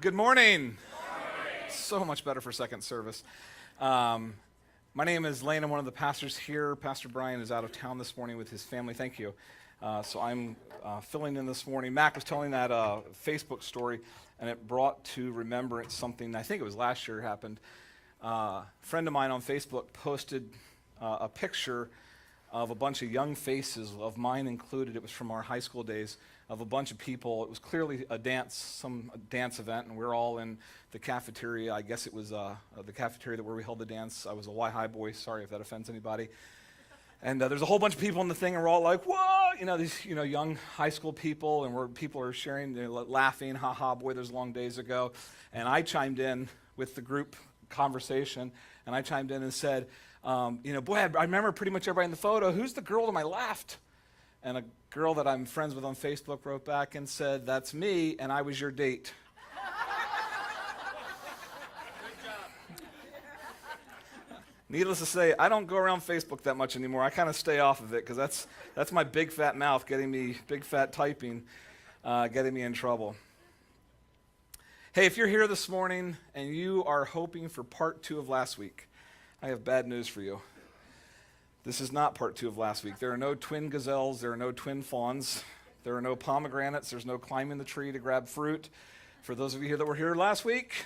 Good morning. So much better for second service. My name is Lane. I'm one of the pastors here. Pastor Brian is out of town this morning with his family. Thank you. So I'm filling in this morning. Mac was telling that Facebook story, and it brought to remembrance something, I think it was last year happened. A friend of mine on Facebook posted a picture of a bunch of young faces, of mine included. It was from our high school days, of a bunch of people. It was clearly a dance event, and we were all in the cafeteria. I guess it was the cafeteria where we held the dance. I was a Y High boy. Sorry if that offends anybody. And there's a whole bunch of people in the thing, and we're all like, whoa, these young high school people, and people are sharing, they're laughing, haha, boy, those long days ago. And I chimed in with the group conversation, and I chimed in and said, boy, I remember pretty much everybody in the photo. Who's the girl to my left? And a girl that I'm friends with on Facebook wrote back and said, that's me, and I was your date. Needless to say, I don't go around Facebook that much anymore. I kind of stay off of it because that's my big fat mouth getting me, big fat typing, getting me in trouble. Hey, if you're here this morning and you are hoping for part 2 of last week, I have bad news for you. This is not part 2 of last week. There are no twin gazelles. There are no twin fawns. There are no pomegranates. There's no climbing the tree to grab fruit. For those of you here that were here last week,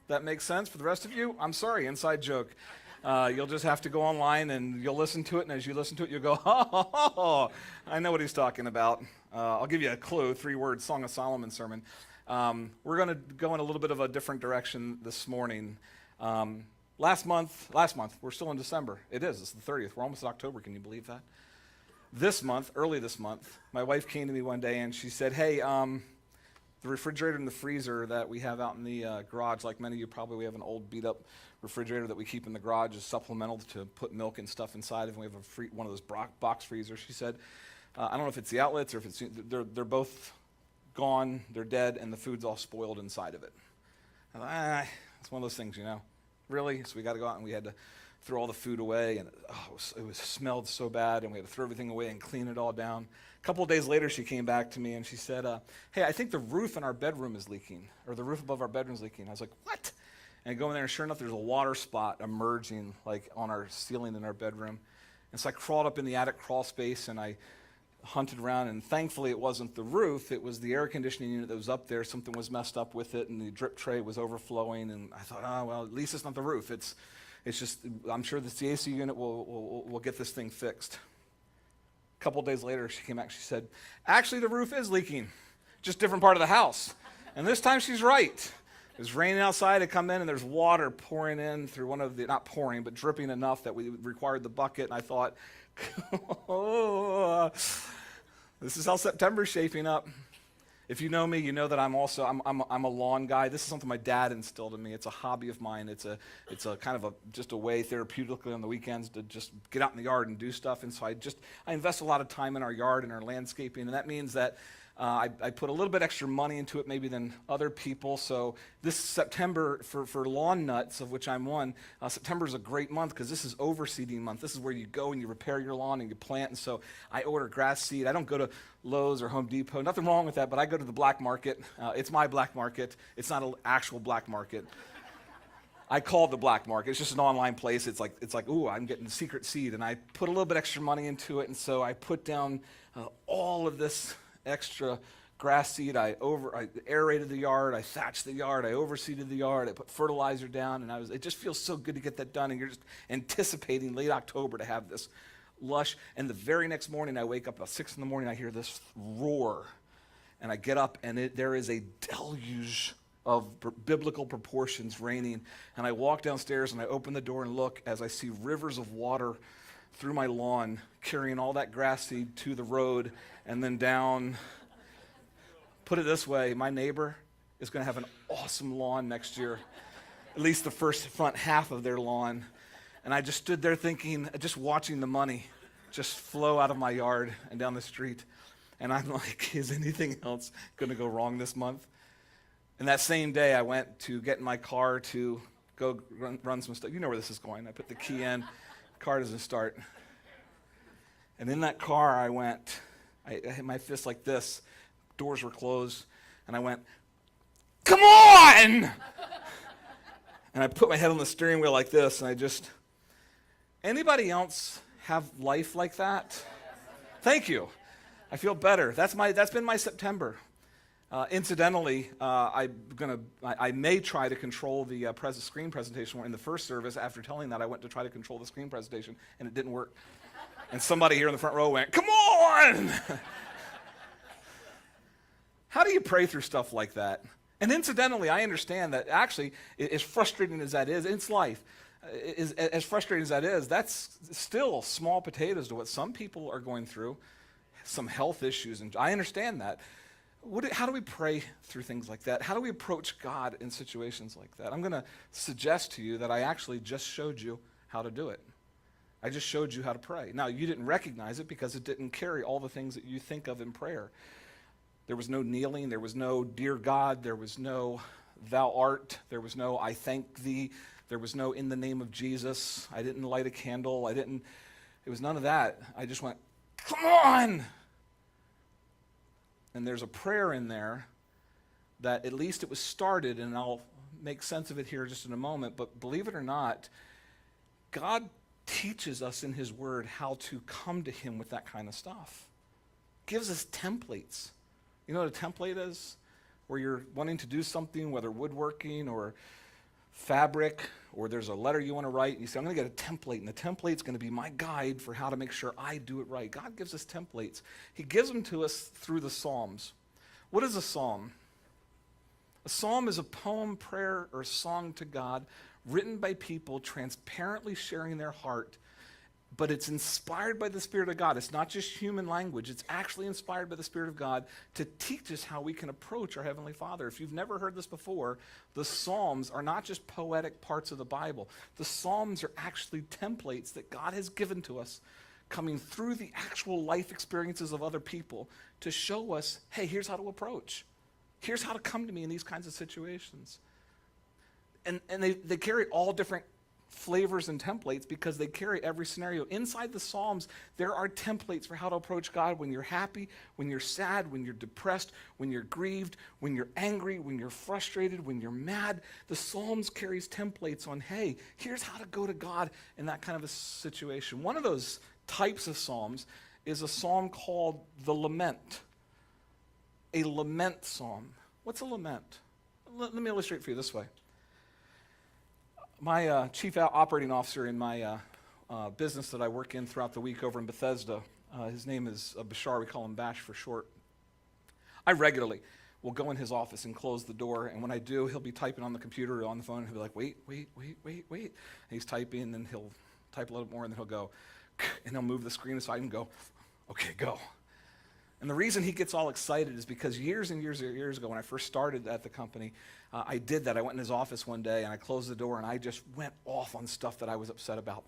that makes sense. For the rest of you, I'm sorry, inside joke. You'll just have to go online and you'll listen to it, and as you listen to it, you'll go, oh, I know what he's talking about. I'll give you a clue, 3 words, Song of Solomon sermon. We're going to go in a little bit of a different direction this morning. Last month, we're still in December. It's the 30th. We're almost in October. Can you believe that? Early this month, my wife came to me one day and she said, hey, the refrigerator and the freezer that we have out in the garage, like many of you probably, we have an old beat up refrigerator that we keep in the garage as supplemental to put milk and stuff inside of, and we have one of those box freezers. She said, I don't know if it's the outlets or if it's, they're both gone, they're dead, and the food's all spoiled inside of it. And it's one of those things, Really? So we got to go out and we had to throw all the food away, and it was smelled so bad, and we had to throw everything away and clean it all down. A couple of days later, she came back to me and she said, hey, I think the roof in our bedroom is leaking, or the roof above our bedroom is leaking. I was like, what? And I go in there, and sure enough, there's a water spot emerging like on our ceiling in our bedroom. And so I crawled up in the attic crawl space and I hunted around, and thankfully it wasn't the roof, it was the air conditioning unit that was up there. Something was messed up with it, and the drip tray was overflowing, and I thought, well, at least it's not the roof. It's just, I'm sure the AC unit will get this thing fixed. A couple days later, she came back, she said, actually the roof is leaking, just different part of the house. And this time she's right. It was raining outside, I come in, and there's water pouring in through one of the, not pouring, but dripping enough that we required the bucket, and I thought, oh, this is how September's shaping up. If you know me, you know that I'm a lawn guy. This is something my dad instilled in me. It's a hobby of mine. It's a kind of just a way therapeutically on the weekends to just get out in the yard and do stuff. And so I invest a lot of time in our yard and our landscaping, and that means that I put a little bit extra money into it maybe than other people. So this September, for lawn nuts, of which I'm one, September is a great month because this is overseeding month. This is where you go and you repair your lawn and you plant. And so I order grass seed. I don't go to Lowe's or Home Depot. Nothing wrong with that, but I go to the black market. It's my black market. It's not an actual black market. I call it the black market. It's just an online place. It's like, ooh, I'm getting secret seed. And I put a little bit extra money into it. And so I put down all of this extra grass seed. I aerated the yard, I thatched the yard, I overseeded the yard, I put fertilizer down, and it just feels so good to get that done, and you're just anticipating late October to have this lush. And the very next morning, I wake up about 6 in the morning, I hear this roar, and I get up, and there is a deluge of biblical proportions raining, and I walk downstairs, and I open the door and look as I see rivers of water through my lawn, carrying all that grass seed to the road and then down. Put it this way, my neighbor is going to have an awesome lawn next year, at least the front half of their lawn. And I just stood there thinking, just watching the money just flow out of my yard and down the street. And I'm like, is anything else going to go wrong this month? And that same day, I went to get in my car to go run some stuff. You know where this is going. I put the key in. Car doesn't start. And in that car, I hit my fist like this. Doors were closed. And I went, come on! And I put my head on the steering wheel like this, and anybody else have life like that? Thank you. I feel better. That's been my September. Incidentally, I may try to control the screen presentation in the first service. After telling that, I went to try to control the screen presentation, and it didn't work. And somebody here in the front row went, come on! How do you pray through stuff like that? And incidentally, I understand that actually, as frustrating as that is, it's life. As frustrating as that is, that's still small potatoes to what some people are going through, some health issues, and I understand that. How do we pray through things like that? How do we approach God in situations like that? I'm going to suggest to you that I actually just showed you how to do it. I just showed you how to pray. Now, you didn't recognize it because it didn't carry all the things that you think of in prayer. There was no kneeling. There was no, dear God. There was no, thou art. There was no, I thank thee. There was no, in the name of Jesus. I didn't light a candle. It was none of that. I just went, come on! And there's a prayer in there that at least it was started, and I'll make sense of it here just in a moment, but believe it or not, God teaches us in his word how to come to him with that kind of stuff. Gives us templates. You know what a template is? Where you're wanting to do something, whether woodworking or fabric, or there's a letter you want to write, and you say, I'm going to get a template, and the template's going to be my guide for how to make sure I do it right. God gives us templates. He gives them to us through the Psalms. What is a psalm? A psalm is a poem, prayer, or song to God written by people transparently sharing their heart, but it's inspired by the Spirit of God. It's not just human language. It's actually inspired by the Spirit of God to teach us how we can approach our Heavenly Father. If you've never heard this before, the Psalms are not just poetic parts of the Bible. The Psalms are actually templates that God has given to us, coming through the actual life experiences of other people to show us, hey, here's how to approach. Here's how to come to me in these kinds of situations. And they carry all different flavors and templates because they carry every scenario. Inside the Psalms, there are templates for how to approach God when you're happy, when you're sad, when you're depressed, when you're grieved, when you're angry, when you're frustrated, when you're mad. The Psalms carries templates on, hey, here's how to go to God in that kind of a situation. One of those types of Psalms is a psalm called the Lament. A lament psalm. What's a lament? Let me illustrate for you this way. My chief operating officer in my business that I work in throughout the week over in Bethesda, his name is Bashar, we call him Bash for short. I regularly will go in his office and close the door, and when I do, he'll be typing on the computer or on the phone, and he'll be like, wait. And he's typing, and then he'll type a little more, and then he'll go, and he'll move the screen aside and go, okay, go. And the reason he gets all excited is because years and years ago, when I first started at the company, I did that. I went in his office one day, and I closed the door, and I just went off on stuff that I was upset about.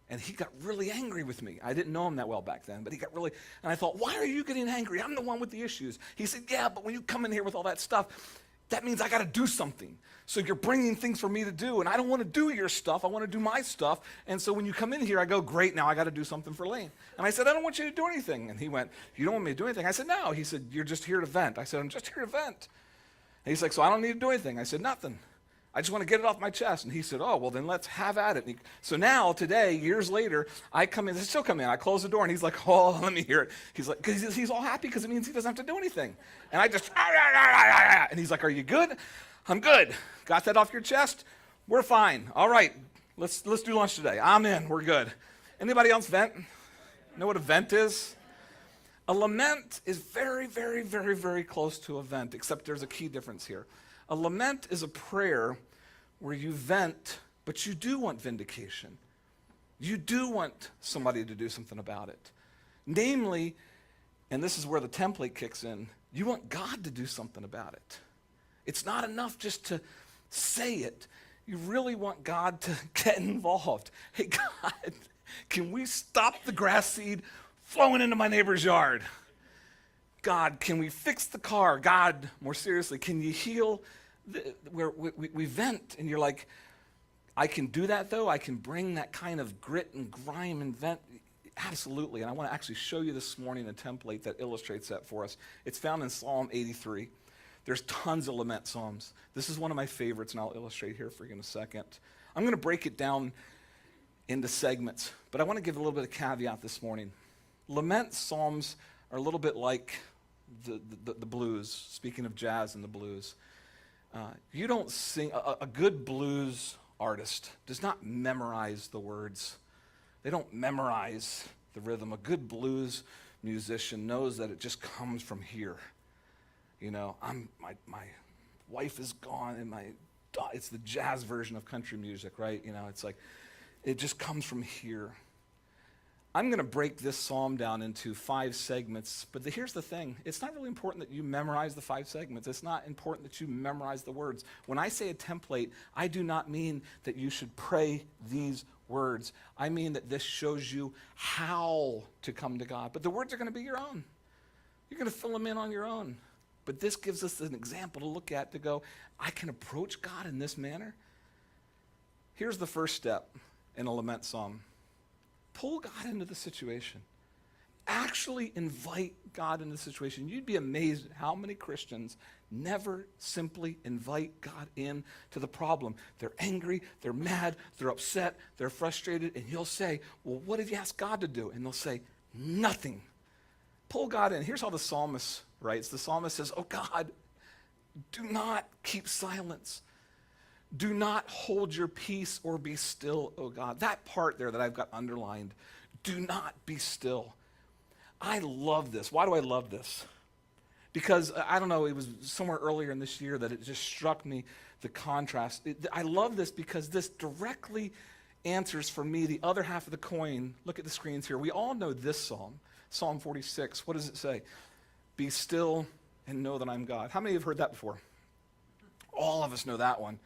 And he got really angry with me. I didn't know him that well back then, but he got really, and I thought, why are you getting angry? I'm the one with the issues. He said, yeah, but when you come in here with all that stuff, that means I got to do something. So you're bringing things for me to do, and I don't want to do your stuff. I want to do my stuff. And so when you come in here, I go, great, now I got to do something for Lane. And I said, I don't want you to do anything. And he went, you don't want me to do anything? I said, no. He said, you're just here to vent. I said, I'm just here to vent. And he's like, so I don't need to do anything. I said, nothing. I just want to get it off my chest. And he said, oh, well, then let's have at it. So now, today, years later, I come in, I still come in, I close the door, and he's like, oh, let me hear it. He's like, because he's all happy because it means he doesn't have to do anything. And I just, and he's like, are you good? I'm good. Got that off your chest? We're fine. All right, let's do lunch today. I'm in, we're good. Anybody else vent? Know what a vent is? A lament is very, very, very, very close to a vent, except there's a key difference here. A lament is a prayer where you vent, but you do want vindication. You do want somebody to do something about it. Namely, and this is where the template kicks in, you want God to do something about it. It's not enough just to say it. You really want God to get involved. Hey, God, can we stop the grass seed flowing into my neighbor's yard? God, can we fix the car? God, more seriously, can you heal where we vent? And you're like, I can do that though? I can bring that kind of grit and grime and vent? Absolutely. And I want to actually show you this morning a template that illustrates that for us. It's found in Psalm 83. There's tons of lament psalms. This is one of my favorites, and I'll illustrate here for you in a second. I'm going to break it down into segments, but I want to give a little bit of caveat this morning. Lament psalms are a little bit like the blues, speaking of jazz and the blues. You don't sing, a good blues artist does not memorize the words. They don't memorize the rhythm. A good blues musician knows that it just comes from here. You know, my wife is gone, and it's the jazz version of country music, right? You know, it's like, it just comes from here. I'm going to break this psalm down into 5 segments, but here's the thing. It's not really important that you memorize the 5 segments. It's not important that you memorize the words. When I say a template, I do not mean that you should pray these words. I mean that this shows you how to come to God. But the words are going to be your own. You're going to fill them in on your own. But this gives us an example to look at to go, I can approach God in this manner. Here's the first step in a lament psalm. Pull God into the situation. Actually invite God into the situation. You'd be amazed at how many Christians never simply invite God in to the problem. They're angry, they're mad, they're upset, they're frustrated, and you'll say, well, what have you asked God to do? And they'll say, nothing. Pull God in. Here's how the psalmist writes. The psalmist says, oh God, do not keep silence. Do not hold your peace or be still, oh God. That part there that I've got underlined, do not be still. I love this. Why do I love this? Because, I don't know, it was somewhere earlier in this year that it just struck me, the contrast. I love this because this directly answers for me the other half of the coin. Look at the screens here. We all know this psalm, Psalm 46. What does it say? Be still and know that I'm God. How many have heard that before? All of us know that one.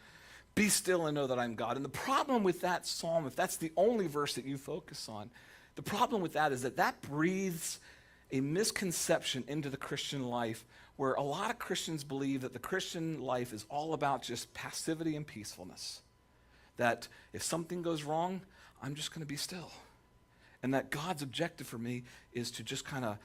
Be still and know that I'm God. And the problem with that psalm, if that's the only verse that you focus on, the problem with that is that breathes a misconception into the Christian life where a lot of Christians believe that the Christian life is all about just passivity and peacefulness. That if something goes wrong, I'm just going to be still. And that God's objective for me is to just kind of,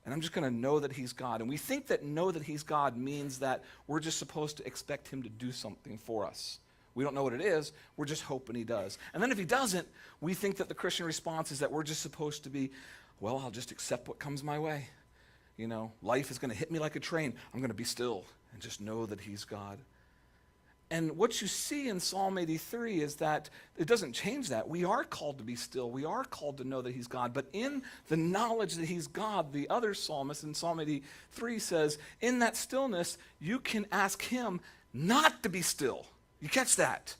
and I'm just going to know that he's God. And we think that know that he's God means that we're just supposed to expect him to do something for us. We don't know what it is. We're just hoping he does. And then if he doesn't, we think that the Christian response is that we're just supposed to be, well, I'll just accept what comes my way. You know, life is going to hit me like a train. I'm going to be still and just know that he's God. And what you see in Psalm 83 is that it doesn't change that. We are called to be still. We are called to know that he's God. But in the knowledge that he's God, the other psalmist in Psalm 83 says, in that stillness, you can ask him not to be still. You catch that?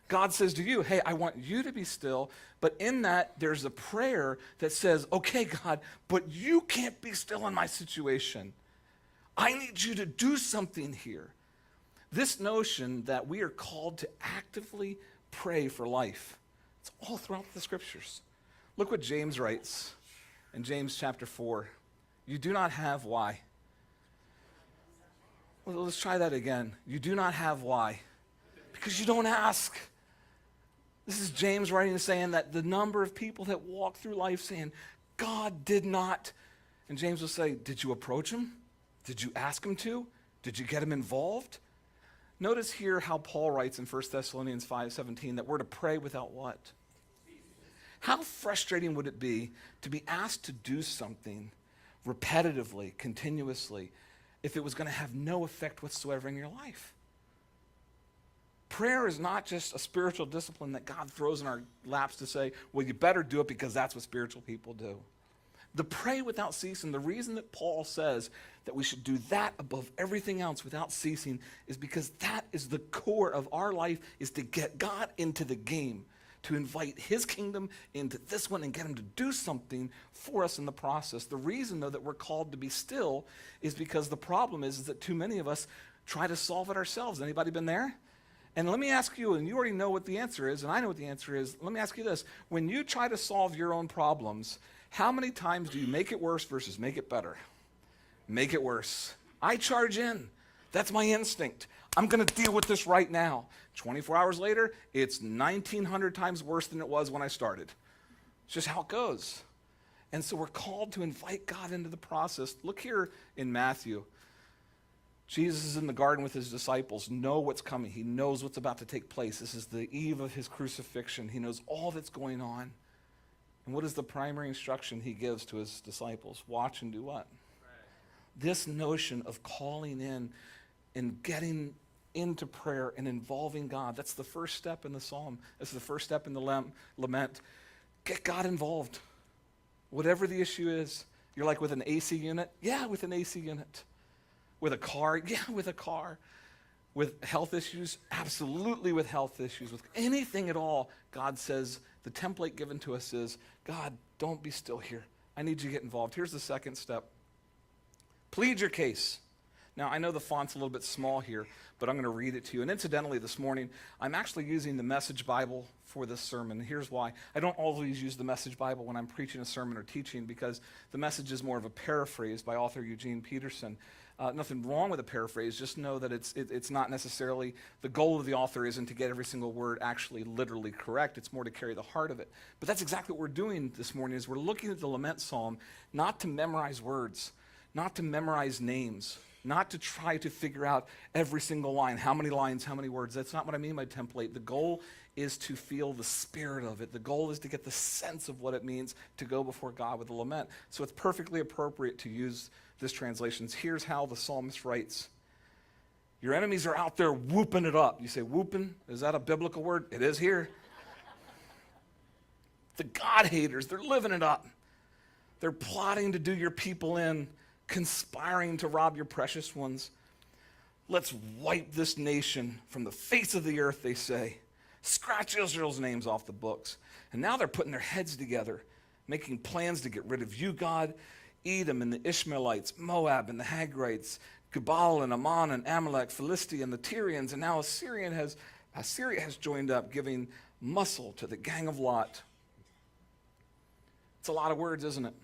God says to you, hey, I want you to be still. But in that, there's a prayer that says, okay, God, but you can't be still in my situation. I need you to do something here. This notion that we are called to actively pray for life, it's all throughout the scriptures. Look what James writes in James chapter 4. You do not have why? Well, let's try that again. You do not have why? Because you don't ask. This is James writing and saying that the number of people that walk through life saying, God did not. And James will say, did you approach him? Did you ask him to? Did you get him involved? Notice here how Paul writes in 1 Thessalonians 5:17 that we're to pray without what? How frustrating would it be to be asked to do something repetitively, continuously, if it was going to have no effect whatsoever in your life? Prayer is not just a spiritual discipline that God throws in our laps to say, well, you better do it because that's what spiritual people do. The pray without ceasing, the reason that Paul says that we should do that above everything else without ceasing is because that is the core of our life, is to get God into the game, to invite his kingdom into this one and get him to do something for us in the process. The reason, though, that we're called to be still is because the problem is that too many of us try to solve it ourselves. Anybody been there? And let me ask you, and you already know what the answer is, and I know what the answer is. Let me ask you this. When you try to solve your own problems, how many times do you make it worse versus make it better? Make it worse. I charge in. That's my instinct. I'm going to deal with this right now. 24 hours later, it's 1,900 times worse than it was when I started. It's just how it goes. And so we're called to invite God into the process. Look here in Matthew. Jesus is in the garden with his disciples, know what's coming. He knows what's about to take place. This is the eve of his crucifixion. He knows all that's going on. And what is the primary instruction he gives to his disciples? Watch and do what? This notion of calling in and getting into prayer and involving God, that's the first step in the psalm. That's the first step in the lament. Get God involved. Whatever the issue is. You're like with an AC unit? Yeah, with an AC unit. With a car? Yeah, with a car. With health issues? Absolutely with health issues. With anything at all, God says, the template given to us is, God, don't be still here. I need you to get involved. Here's the second step. Plead your case. Now, I know the font's a little bit small here, but I'm going to read it to you. And incidentally, this morning, I'm actually using the Message Bible for this sermon. Here's why. I don't always use the Message Bible when I'm preaching a sermon or teaching, because the Message is more of a paraphrase by author Eugene Peterson. Nothing wrong with a paraphrase, just know that it's not necessarily, the goal of the author isn't to get every single word actually literally correct, it's more to carry the heart of it. But that's exactly what we're doing this morning, is we're looking at the Lament Psalm, not to memorize words, not to memorize names, not to try to figure out every single line, how many lines, how many words. That's not what I mean by template. The goal is to feel the spirit of it. The goal is to get the sense of what it means to go before God with a lament. So it's perfectly appropriate to use this translation. Here's how the psalmist writes. Your enemies are out there whooping it up. You say, whooping? Is that a biblical word? It is here. The God haters, they're living it up. They're plotting to do your people in, conspiring to rob your precious ones. Let's wipe this nation from the face of the earth, they say. Scratch Israel's names off the books. And now they're putting their heads together, making plans to get rid of you, God, Edom and the Ishmaelites, Moab and the Hagrites, Gebal and Ammon and Amalek, Philistia and the Tyrians, and now Assyria has joined up, giving muscle to the gang of Lot. It's a lot of words, isn't it?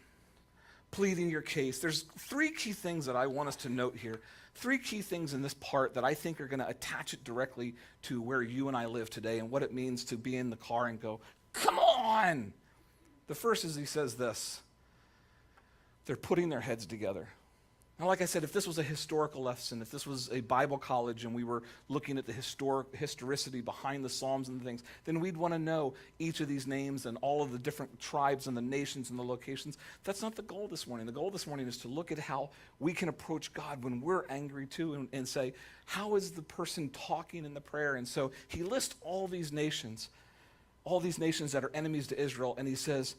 Pleading your case. There's three key things that I want us to note here. Three key things in this part that I think are going to attach it directly to where you and I live today and what it means to be in the car and go, come on! The first is he says this. They're putting their heads together. Now, like I said, if this was a historical lesson, if this was a Bible college and we were looking at the historicity behind the Psalms and things, then we'd want to know each of these names and all of the different tribes and the nations and the locations. That's not the goal this morning. The goal this morning is to look at how we can approach God when we're angry too and say, how is the person talking in the prayer? And so he lists all these nations that are enemies to Israel, and he says,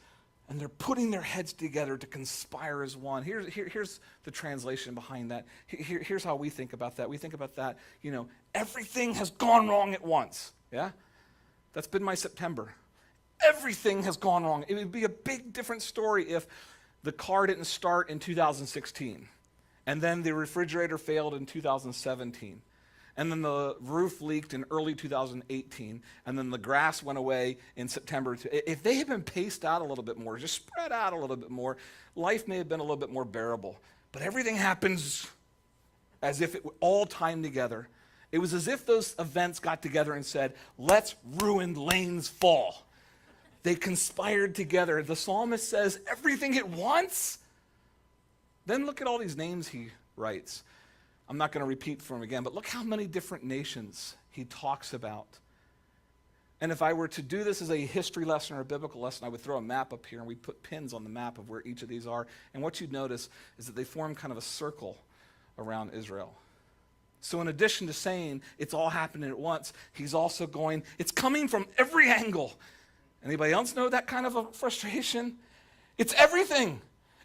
and they're putting their heads together to conspire as one. Here's the translation behind that. Here's how we think about that. We think about that, everything has gone wrong at once. Yeah? That's been my September. Everything has gone wrong. It would be a big different story if the car didn't start in 2016, and then the refrigerator failed in 2017. And then the roof leaked in early 2018, and then the grass went away in September. If they had been paced out a little bit more, just spread out a little bit more, life may have been a little bit more bearable. But everything happens as if it all timed together. It was as if those events got together and said, let's ruin Lane's fall. They conspired together. The psalmist says, everything at once? Then look at all these names he writes. I'm not going to repeat for him again, but look how many different nations he talks about. And if I were to do this as a history lesson or a biblical lesson, I would throw a map up here and we'd put pins on the map of where each of these are. And what you'd notice is that they form kind of a circle around Israel. So in addition to saying it's all happening at once, he's also going, it's coming from every angle. Anybody else know that kind of a frustration? It's everything.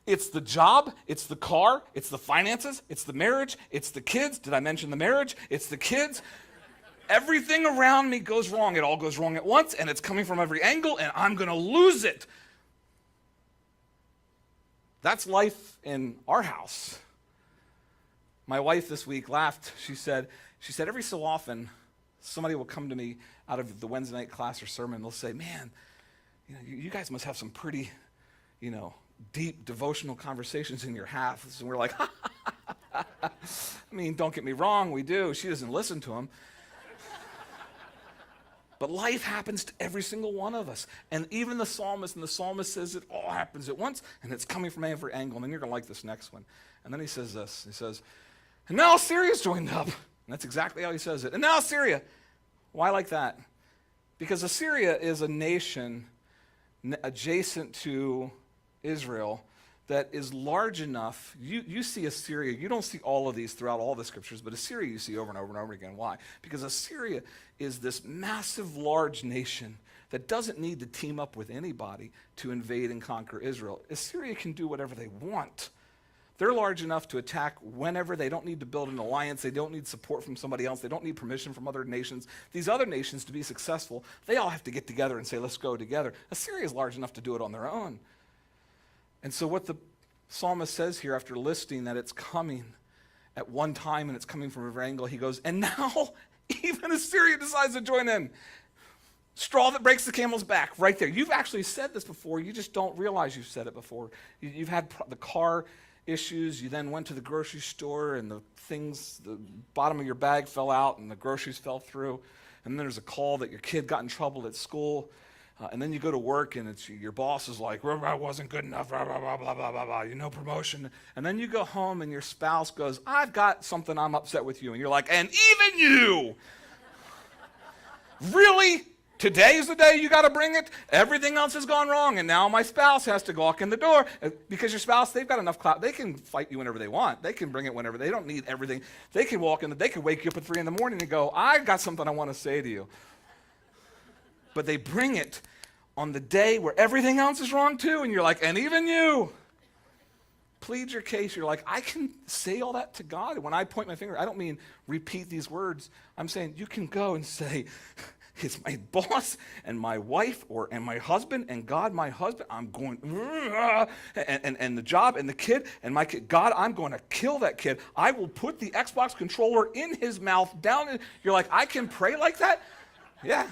It's the job, it's the car, it's the finances, it's the marriage, it's the kids. Did I mention the marriage? It's the kids. Everything around me goes wrong. It all goes wrong at once, and it's coming from every angle, and I'm going to lose it. That's life in our house. My wife this week laughed. She said every so often, somebody will come to me out of the Wednesday night class or sermon. They'll say, man, you guys must have some pretty, deep devotional conversations in your house. And we're like, I mean, don't get me wrong, we do. She doesn't listen to them. But life happens to every single one of us. And even the psalmist says it all happens at once, and it's coming from every angle. And then you're going to like this next one. And then he says this. He says, And now Assyria's joined up. And that's exactly how he says it. And now Assyria. Why like that? Because Assyria is a nation adjacent to Israel that is large enough. You see Assyria, you don't see all of these throughout all the scriptures, but Assyria you see over and over and over again. Why? Because Assyria is this massive, large nation that doesn't need to team up with anybody to invade and conquer Israel. Assyria can do whatever they want. They're large enough to attack whenever. They don't need to build an alliance. They don't need support from somebody else. They don't need permission from other nations. These other nations, to be successful, they all have to get together and say, let's go together. Assyria is large enough to do it on their own. And so what the psalmist says here, after listing that it's coming at one time and it's coming from every angle, he goes, and now even Assyria decides to join in. Straw that breaks the camel's back, right there. You've actually said this before. You just don't realize you've said it before. You've had the car issues. You then went to the grocery store and the bottom of your bag fell out and the groceries fell through. And then there's a call that your kid got in trouble at school. And then you go to work and your boss is like, I wasn't good enough, blah, blah, blah, blah, blah, blah, blah, promotion. And then you go home and your spouse goes, I've got something I'm upset with you. And you're like, and even you? Really? Today's the day you got to bring it? Everything else has gone wrong, and now my spouse has to walk in the door. Because your spouse, they've got enough clout. They can fight you whenever they want. They can bring it whenever. They don't need everything. They can walk in. They can wake you up at 3 in the morning and go, I got something I want to say to you. But they bring it on the day where everything else is wrong too, and you're like, and even you. Plead your case. You're like, I can say all that to God. And when I point my finger, I don't mean repeat these words. I'm saying you can go and say, it's my boss and my wife and my husband and God, my husband. I'm going, and the job and the kid and my kid. God, I'm going to kill that kid. I will put the Xbox controller in his mouth down. You're like, I can pray like that? Yeah.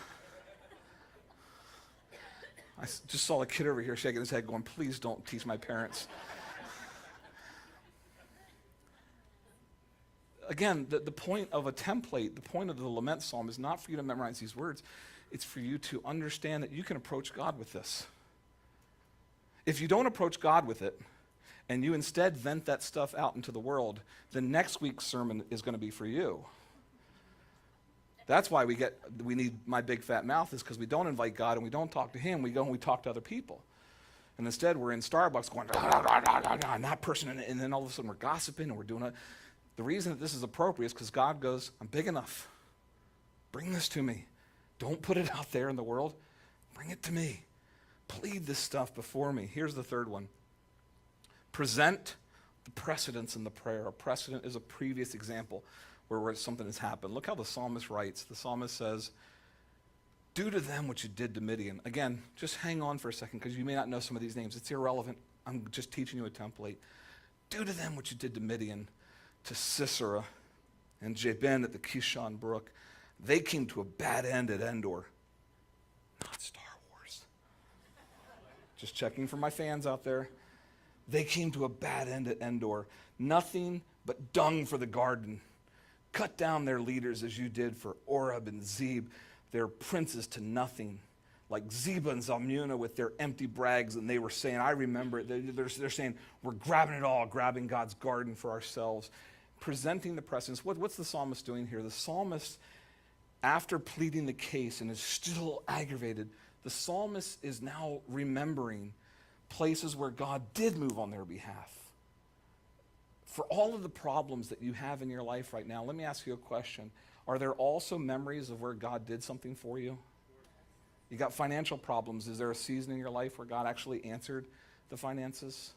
I just saw a kid over here shaking his head going, please don't teach my parents. Again, the point of a template, the point of the lament psalm is not for you to memorize these words. It's for you to understand that you can approach God with this. If you don't approach God with it, and you instead vent that stuff out into the world, then next week's sermon is going to be for you. That's why we need my big fat mouth, is because we don't invite God and we don't talk to him. We go and we talk to other people. And instead we're in Starbucks going, and that person, and then all of a sudden we're gossiping and we're doing it. The reason that this is appropriate is because God goes, I'm big enough. Bring this to me. Don't put it out there in the world. Bring it to me. Plead this stuff before me. Here's the third one. Present the precedents in the prayer. A precedent is a previous example where something has happened. Look how the psalmist writes. The psalmist says, do to them what you did to Midian. Again, just hang on for a second because you may not know some of these names. It's irrelevant. I'm just teaching you a template. Do to them what you did to Midian, to Sisera and Jabin at the Kishon Brook. They came to a bad end at Endor. Not Star Wars. Just checking for my fans out there. They came to a bad end at Endor. Nothing but dung for the garden. Cut down their leaders as you did for Oreb and Zeb, their princes to nothing. Like Zeba and Zalmunna with their empty brags, and they were saying, I remember it. They're saying, we're grabbing it all, grabbing God's garden for ourselves. Presenting the precedents. What's the psalmist doing here? The psalmist, after pleading the case and is still aggravated, the psalmist is now remembering places where God did move on their behalf. For all of the problems that you have in your life right now, let me ask you a question. Are there also memories of where God did something for you? You got financial problems. Is there a season in your life where God actually answered the finances?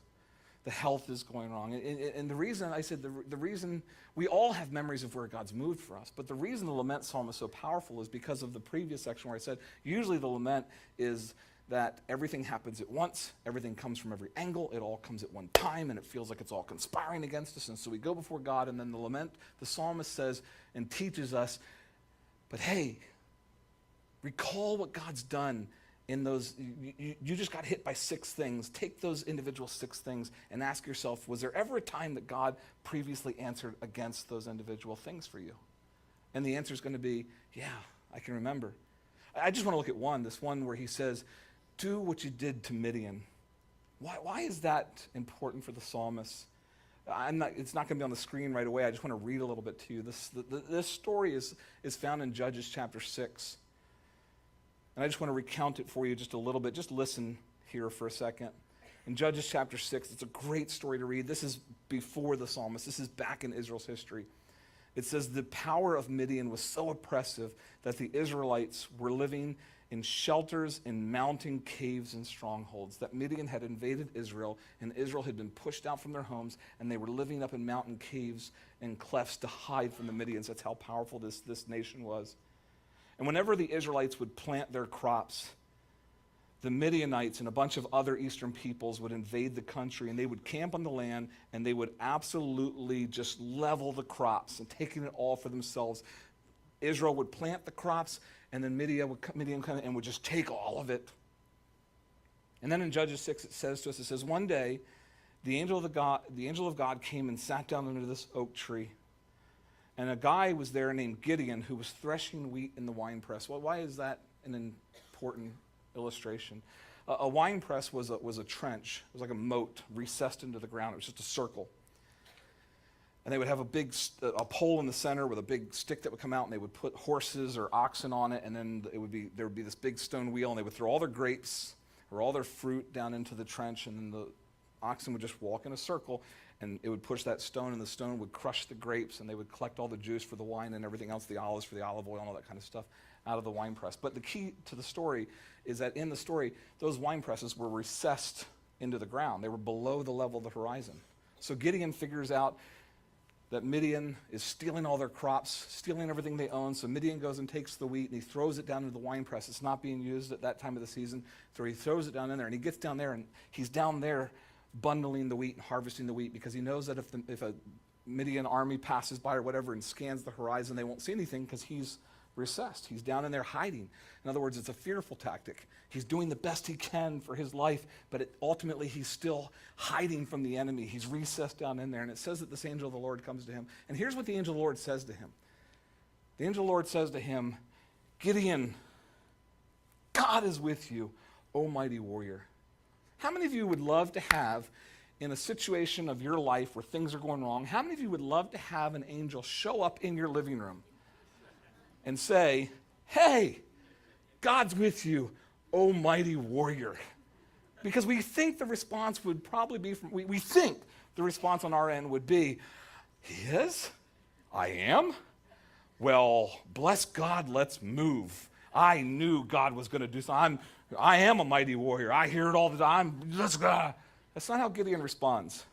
The health is going wrong. And the reason I said, the reason we all have memories of where God's moved for us, but the reason the lament psalm is so powerful is because of the previous section where I said, usually the lament is that everything happens at once, everything comes from every angle, it all comes at one time, and it feels like it's all conspiring against us. And so we go before God, and then the lament, the psalmist says and teaches us, but hey, recall what God's done in those. You just got hit by 6 things. Take those individual 6 things and ask yourself, was there ever a time that God previously answered against those individual things for you? And the answer is going to be, yeah, I can remember. I just want to look at this one where he says, do what you did to Midian. Why is that important for the psalmist? It's not going to be on the screen right away. I just want to read a little bit to you. This story is found in Judges chapter 6. And I just want to recount it for you just a little bit. Just listen here for a second. In Judges chapter 6, it's a great story to read. This is before the psalmist. This is back in Israel's history. It says, the power of Midian was so oppressive that the Israelites were living in shelters in mountain caves and strongholds. That Midian had invaded Israel, and Israel had been pushed out from their homes, and they were living up in mountain caves and clefts to hide from the Midians. That's how powerful this nation was. And whenever the Israelites would plant their crops, the Midianites and a bunch of other eastern peoples would invade the country, and they would camp on the land, and they would absolutely just level the crops and taking it all for themselves. Israel would plant the crops, and then Midian would come and would just take all of it. And then in Judges 6, it says, one day, the angel of God came and sat down under this oak tree. And a guy was there named Gideon who was threshing wheat in the winepress. Well, why is that an important illustration? A winepress was a trench. It was like a moat recessed into the ground. It was just a circle. And they would have a pole in the center with a big stick that would come out, and they would put horses or oxen on it, and then there would be this big stone wheel, and they would throw all their grapes or all their fruit down into the trench, and then the oxen would just walk in a circle, and it would push that stone, and the stone would crush the grapes, and they would collect all the juice for the wine and everything else, the olives for the olive oil and all that kind of stuff out of the wine press. But the key to the story is that in the story, those wine presses were recessed into the ground. They were below the level of the horizon. So Gideon figures out that Midian is stealing all their crops, stealing everything they own. So Midian goes and takes the wheat, and he throws it down into the wine press. It's not being used at that time of the season, so he throws it down in there, and he gets down there, and he's down there bundling the wheat and harvesting the wheat, because he knows that if a Midian army passes by or whatever and scans the horizon, they won't see anything because he's recessed. He's down in there hiding. In other words, it's a fearful tactic. He's doing the best he can for his life, but ultimately he's still hiding from the enemy. He's recessed down in there, and it says that this angel of the Lord comes to him. And here's what the angel of the Lord says to him. The angel of the Lord says to him, Gideon, God is with you, O mighty warrior. How many of you would love to have, in a situation of your life where things are going wrong, how many of you would love to have an angel show up in your living room and say, hey, God's with you, O mighty warrior? Because we think the response would probably be we think the response on our end would be, he is? I am? Well, bless God, let's move. I knew God was going to do something. I am a mighty warrior. I hear it all the time. Let's go. That's not how Gideon responds.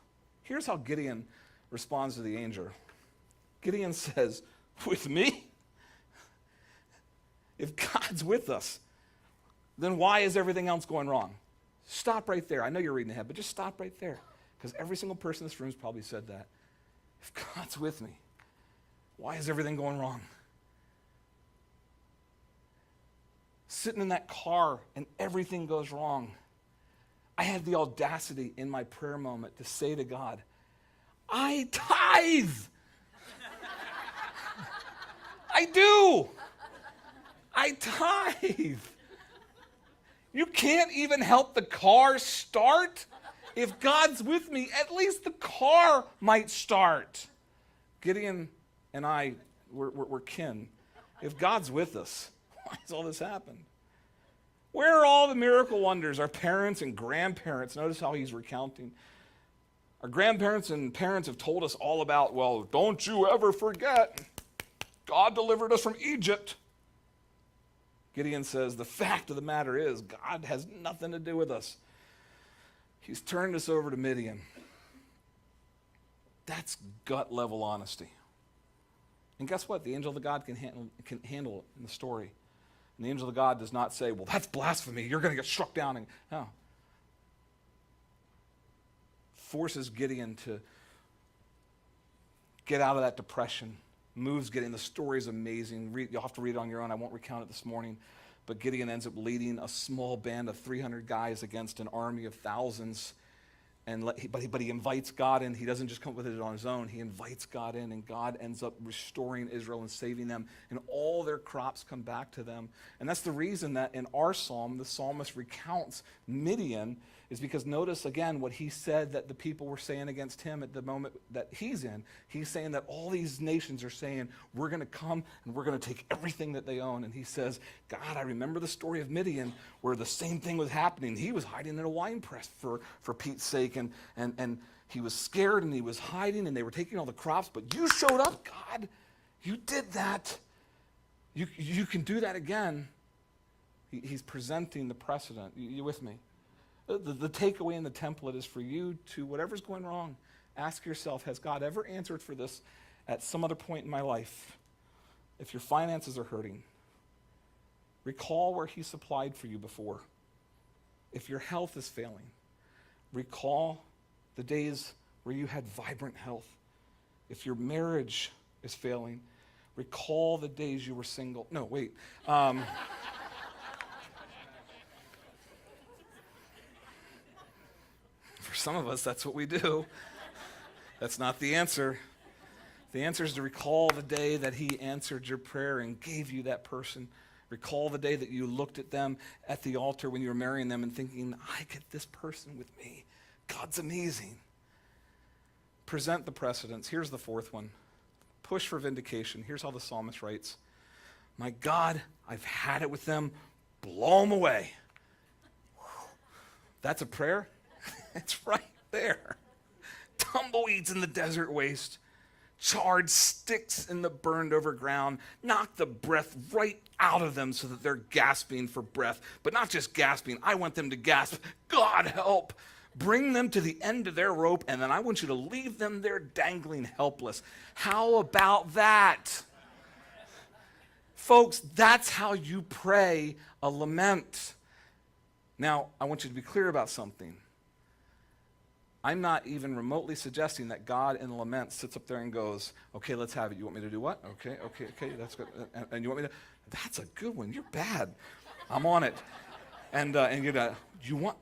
Here's how Gideon responds to the angel. Gideon says, with me? If God's with us, then why is everything else going wrong? Stop right there. I know you're reading ahead, but just stop right there. Because every single person in this room has probably said that. If God's with me, why is everything going wrong? Sitting in that car and everything goes wrong. I had the audacity in my prayer moment to say to God, I tithe. I do. I tithe. You can't even help the car start? If God's with me, at least the car might start. Gideon and I, we're kin. If God's with us, why has all this happened? Where are all the miracle wonders? Our parents and grandparents, notice how he's recounting. Our grandparents and parents have told us all about, well, don't you ever forget, God delivered us from Egypt. Gideon says, the fact of the matter is, God has nothing to do with us. He's turned us over to Midian. That's gut-level honesty. And guess what? The angel of God can handle it in the story. And the angel of God does not say, well, that's blasphemy. You're going to get struck down. No. Forces Gideon to get out of that depression. Moves Gideon. The story is amazing. You'll have to read it on your own. I won't recount it this morning. But Gideon ends up leading a small band of 300 guys against an army of thousands. But he invites God in. He doesn't just come with it on his own. He invites God in, and God ends up restoring Israel and saving them. And all their crops come back to them. And that's the reason that in our psalm, the psalmist recounts Midian is because notice again what he said that the people were saying against him at the moment that he's in. He's saying that all these nations are saying, we're going to come and we're going to take everything that they own. And he says, God, I remember the story of Midian where the same thing was happening. He was hiding in a wine press for Pete's sake, and he was scared and he was hiding and they were taking all the crops, but you showed up, God. You did that. You can do that again. He's presenting the precedent. You with me? The takeaway in the template is for you to, whatever's going wrong, ask yourself, has God ever answered for this at some other point in my life? If your finances are hurting, recall where he supplied for you before. If your health is failing, recall the days where you had vibrant health. If your marriage is failing, recall the days you were single. No, wait. For some of us, that's what we do. That's not the answer. The answer is to recall the day that he answered your prayer and gave you that person. Recall the day that you looked at them at the altar when you were marrying them and thinking, I get this person with me. God's amazing. Present the precedents. Here's the fourth one. Push for vindication. Here's how the psalmist writes. My God, I've had it with them. Blow them away. That's a prayer? It's right there. Tumbleweeds in the desert waste. Charred sticks in the burned over ground. Knock the breath right out of them so that they're gasping for breath. But not just gasping. I want them to gasp, God help. Bring them to the end of their rope, and then I want you to leave them there dangling helpless. How about that? Folks, that's how you pray a lament. Now, I want you to be clear about something. I'm not even remotely suggesting that God in lament sits up there and goes, okay, let's have it. You want me to do what? Okay, that's good. And you want me to, that's a good one. You're bad. I'm on it. And you want,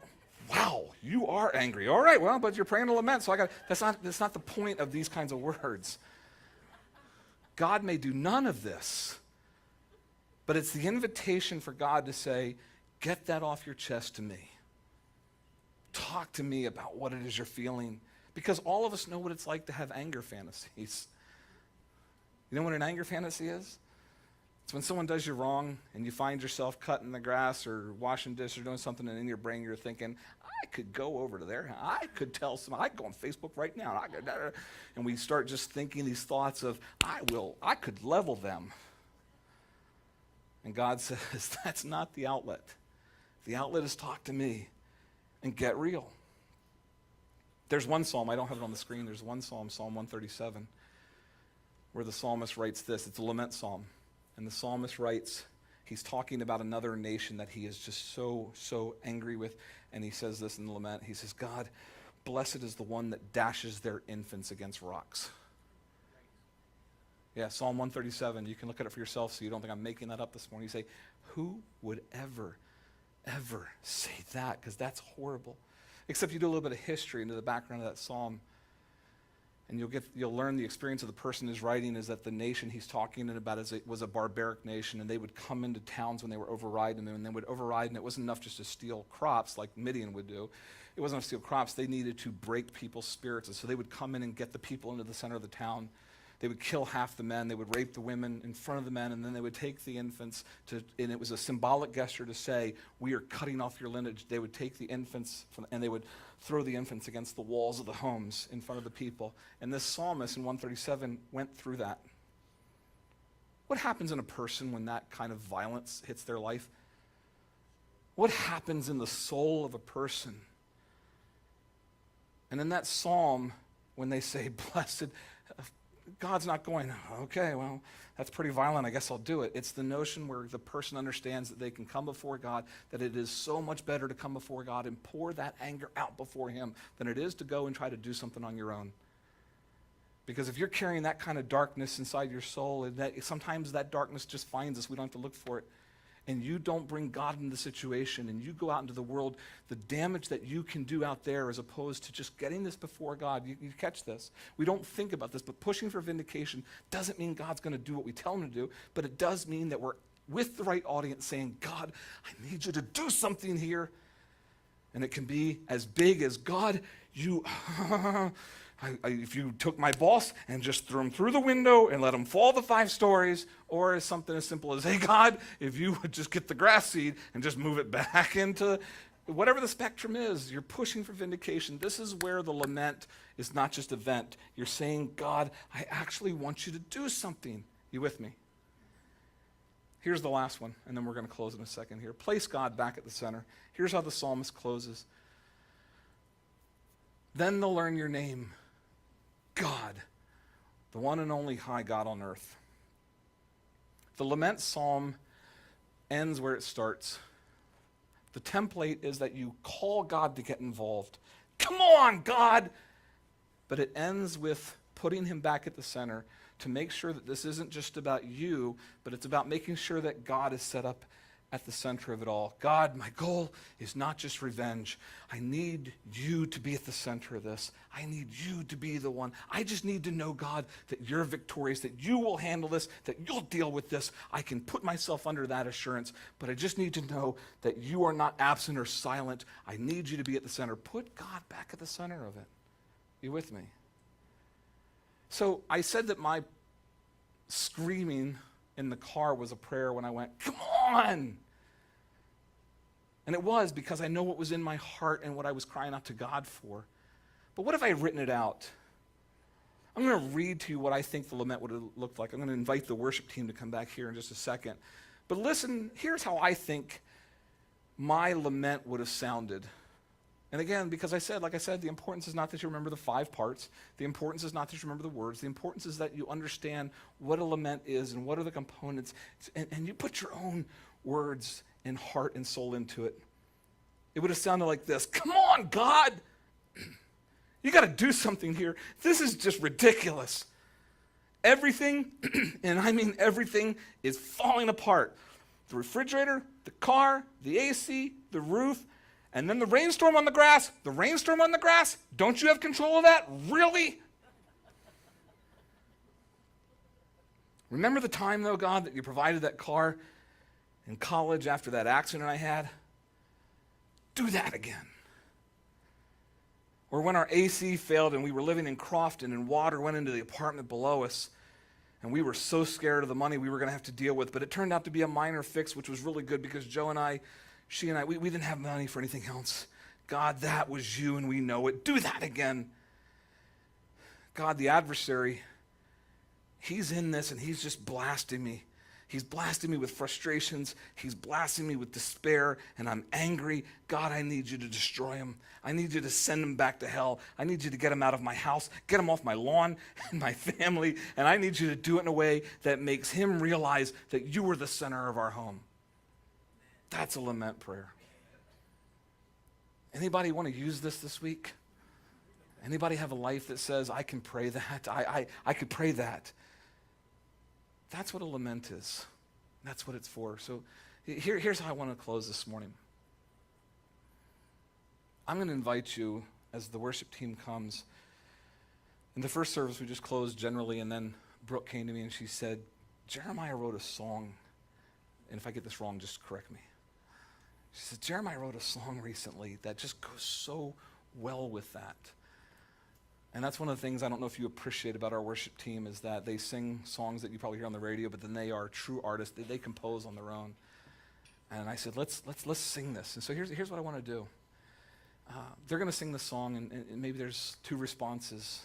wow, you are angry. All right, well, but you're praying a lament, so that's not the point of these kinds of words. God may do none of this, but it's the invitation for God to say, get that off your chest to me. Talk to me about what it is you're feeling. Because all of us know what it's like to have anger fantasies. You know what an anger fantasy is? It's when someone does you wrong and you find yourself cutting the grass or washing dishes or doing something, and in your brain you're thinking, I could go over to there. I could tell someone, I could go on Facebook right now. And we start just thinking these thoughts of, I could level them. And God says, that's not the outlet. The outlet is talk to me. And get real. There's one psalm, I don't have it on the screen, there's one psalm, Psalm 137, where the psalmist writes this. It's a lament psalm. And the psalmist writes, he's talking about another nation that he is just so angry with. And he says this in the lament. He says, God, blessed is the one that dashes their infants against rocks. Yeah, Psalm 137. You can look at it for yourself so you don't think I'm making that up this morning. You say, who would ever say that? Because that's horrible. Except you do a little bit of history into the background of that psalm, and you'll learn the experience of the person who's writing is that the nation he's talking about was a barbaric nation, and they would come into towns when they were overriding them, and they would override, and it wasn't enough just to steal crops like Midian would do. It wasn't enough to steal crops. They needed to break people's spirits, and so they would come in and get the people into the center of the town. They would kill half the men. They would rape the women in front of the men, and then they would take the infants, and it was a symbolic gesture to say, we are cutting off your lineage. They would take the infants, and they would throw the infants against the walls of the homes in front of the people. And this psalmist in 137 went through that. What happens in a person when that kind of violence hits their life? What happens in the soul of a person? And in that psalm, when they say, blessed, God's not going, okay, well, that's pretty violent. I guess I'll do it. It's the notion where the person understands that they can come before God, that it is so much better to come before God and pour that anger out before him than it is to go and try to do something on your own. Because if you're carrying that kind of darkness inside your soul, and sometimes that darkness just finds us. We don't have to look for it. And you don't bring God into the situation, and you go out into the world, the damage that you can do out there as opposed to just getting this before God. You catch this. We don't think about this, but pushing for vindication doesn't mean God's going to do what we tell him to do, but it does mean that we're with the right audience saying, God, I need you to do something here. And it can be as big as, God, you, if you took my boss and just threw him through the window and let him fall the 5 stories, or as something as simple as, hey, God, if you would just get the grass seed and just move it back into whatever the spectrum is, you're pushing for vindication. This is where the lament is not just a vent. You're saying, God, I actually want you to do something. You with me? Here's the last one, and then we're going to close in a second here. Place God back at the center. Here's how the psalmist closes. Then they'll learn your name, God, the one and only high God on earth. The lament psalm ends where it starts. The template is that you call God to get involved. Come on, God! But it ends with putting him back at the center to make sure that this isn't just about you, but it's about making sure that God is set up at the center of it all. God, my goal is not just revenge. I need you to be at the center of this. I need you to be the one. I just need to know, God, that you're victorious, that you will handle this, that you'll deal with this. I can put myself under that assurance, but I just need to know that you are not absent or silent. I need you to be at the center. Put God back at the center of it. You with me? So I said that my screaming in the car was a prayer when I went, come on! And it was because I know what was in my heart and what I was crying out to God for. But what if I had written it out? I'm going to read to you what I think the lament would have looked like. I'm going to invite the worship team to come back here in just a second. But listen, here's how I think my lament would have sounded. And again, because like I said, the importance is not that you remember the 5 parts. The importance is not that you remember the words. The importance is that you understand what a lament is and what are the components. And you put your own words and heart and soul into it. It would have sounded like this. Come on, God! You got to do something here. This is just ridiculous. Everything, and I mean everything, is falling apart. The refrigerator, the car, the AC, the roof, and then the rainstorm on the grass. The rainstorm on the grass? Don't you have control of that? Really? Remember the time, though, God, that you provided that car in college after that accident I had? Do that again. Or when our AC failed and we were living in Crofton and water went into the apartment below us, and we were so scared of the money we were going to have to deal with, but it turned out to be a minor fix, which was really good because Joe and I, she and I, we didn't have money for anything else. God, that was you and we know it. Do that again. God, the adversary, he's in this and he's just blasting me. He's blasting me with frustrations. He's blasting me with despair, and I'm angry. God, I need you to destroy him. I need you to send him back to hell. I need you to get him out of my house, get him off my lawn and my family, and I need you to do it in a way that makes him realize that you are the center of our home. That's a lament prayer. Anybody want to use this week? Anybody have a life that says, I can pray that? I could pray that. That's what a lament is. That's what it's for. So here's how I want to close this morning. I'm going to invite you as the worship team comes. In the first service, we just closed generally, and then Brooke came to me and she said, Jeremiah wrote a song, and if I get this wrong, just correct me. She said, Jeremiah wrote a song recently that just goes so well with that. And that's one of the things I don't know if you appreciate about our worship team is that they sing songs that you probably hear on the radio, but then they are true artists. They compose on their own. And I said, let's sing this. And so here's what I want to do. They're going to sing the song, and maybe there's 2 responses.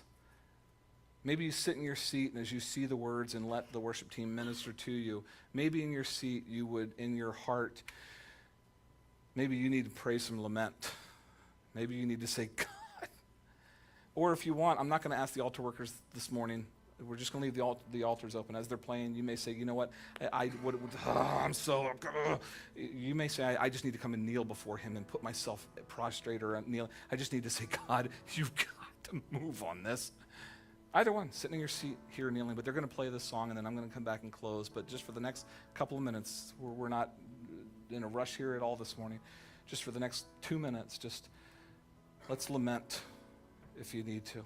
Maybe you sit in your seat, and as you see the words and let the worship team minister to you, maybe in your seat you would, in your heart, maybe you need to pray some lament. Maybe you need to say, God. Or if you want, I'm not going to ask the altar workers this morning. We're just going to leave the altars open. As they're playing, you may say, you know what, I'm so, you may say, I just need to come and kneel before him and put myself prostrate or kneel. I just need to say, God, you've got to move on this. Either one, sitting in your seat here kneeling, but they're going to play this song, and then I'm going to come back and close. But just for the next couple of minutes, we're not in a rush here at all this morning. Just for the next 2 minutes, just let's lament if you need to.